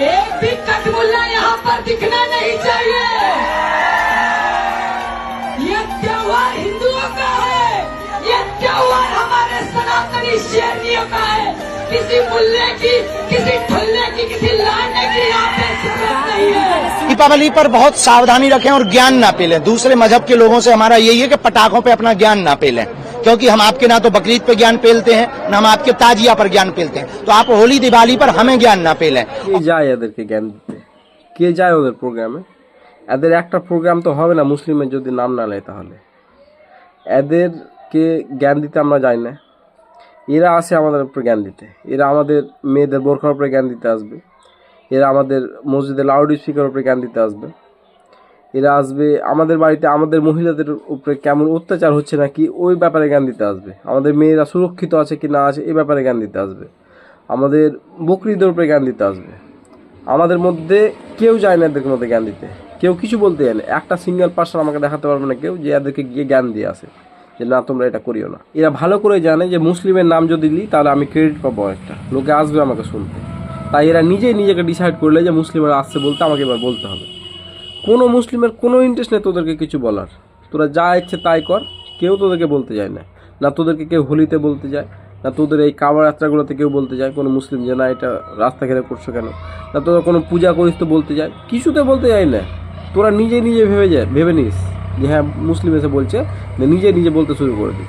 एक भी कटमुल्ला यहाँ पर दिखना नहीं चाहिए। ये त्योहार हिंदुओं का है, ये त्योहार हमारे सनातनी शेरनियों का है। किसी मुल्ले की, किसी ठुल्ले की, किसी लाने की यहाँ पे जरूरत नहीं है। दीपावली पर बहुत सावधानी रखें और ज्ञान ना पेलें। दूसरे मजहब के लोगों से हमारा यही है कि पटाखों पे अपना ज्ञान ना पेलें, क्योंकि हम आपके ना तो बकरीद पे ज्ञान पेलते हैं, ना हम आपके ताजिया पर ज्ञान पेलते हैं। तो आप होली दिवाली पर हमें ज्ञान ना पेलें। কে যায় এদেরকে জ্ঞান দিতে? কে যায় ওদের প্রোগ্রামে? এদের একটা প্রোগ্রাম তো হবে না মুসলিমের যদি নাম না নেয়, তাহলে এদেরকে জ্ঞান দিতে আমরা যাই না। এরা আসে আমাদের উপরে জ্ঞান দিতে। এরা আমাদের মেয়েদের বোরখার উপরে জ্ঞান দিতে আসবে। এরা আমাদের মসজিদে লাউড স্পিকার উপরে জ্ঞান দিতে আসবে। এরা আসবে আমাদের বাড়িতে আমাদের মহিলাদের উপরে কেমন অত্যাচার হচ্ছে নাকি ওই ব্যাপারে জ্ঞান দিতে আসবে। আমাদের মেয়েরা সুরক্ষিত আছে কি না আছে এই ব্যাপারে জ্ঞান দিতে আসবে। আমাদের বকরিদের উপরে জ্ঞান দিতে আসবে। আমাদের মধ্যে কেউ যায় না এদেরকে মধ্যে জ্ঞান দিতে, কেউ কিছু বলতে যায় না। একটা সিঙ্গেল পার্সন আমাকে দেখাতে পারবে না কেউ যে এদেরকে গিয়ে জ্ঞান দিয়ে আসে যে না তোমরা এটা করিও না। এরা ভালো করে জানে যে মুসলিমের নাম যদি নিই তাহলে আমি ক্রেডিট পাবো, একটা লোকে আসবে আমাকে শুনতে। তাই এরা নিজেই নিজেকে ডিসাইড করলে যে মুসলিমরা আসছে বলতে আমাকে এবার বলতে হবে। কোনো মুসলিমের কোনো ইন্টারেস্ট নেই তোদেরকে কিছু বলার। তোরা যা ইচ্ছে তাই কর, কেউ তোদেরকে বলতে যায় না। না তোদেরকে কেউ হোলিতে বলতে যায়, না তোদের এই কাবার যাত্রাগুলোতে কেউ বলতে যায় কোনো মুসলিম যে না এটা রাস্তা ঘেরে করছো কেন, না তোরা কোনো পূজা করিস তো বলতে যায়, কিছুতে বলতে যায় না। তোরা নিজে নিজে ভেবে নিস যে হ্যাঁ মুসলিম এসে বলছে, নিজে নিজে বলতে শুরু করে দিস।